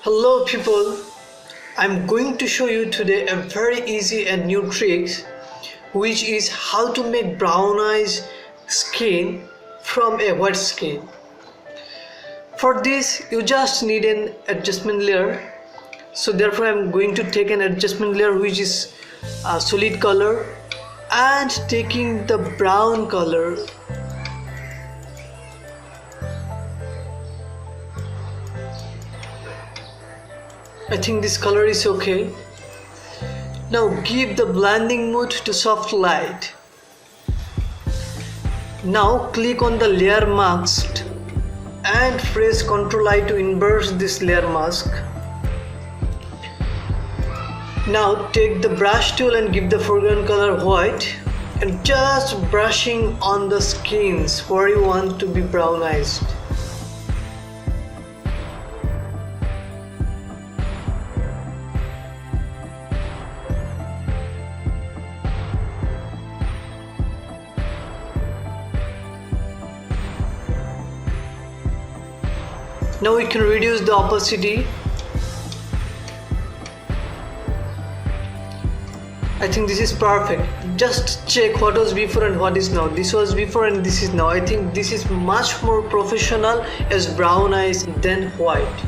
Hello people, I'm going to show you today a very easy and new trick, which is how to make brown eyes skin from a white skin. For this you just need an adjustment layer. So therefore I'm going to take an adjustment layer which is a solid color and taking the brown color. I think this color is okay. Now give the blending mode to soft light. Now click on the layer mask and press Ctrl I to invert this layer mask. Now take the brush tool and give the foreground color white and just brushing on the skins where you want to be brownized. Now we can reduce the opacity. I think this is perfect. Just check what was before and what is now. This was before and this is now. I think this is much more professional as brown eyes than white.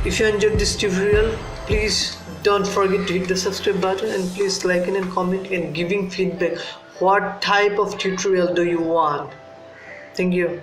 If you enjoyed this tutorial, please don't forget to hit the subscribe button and please like and comment and giving feedback. What type of tutorial do you want? Thank you.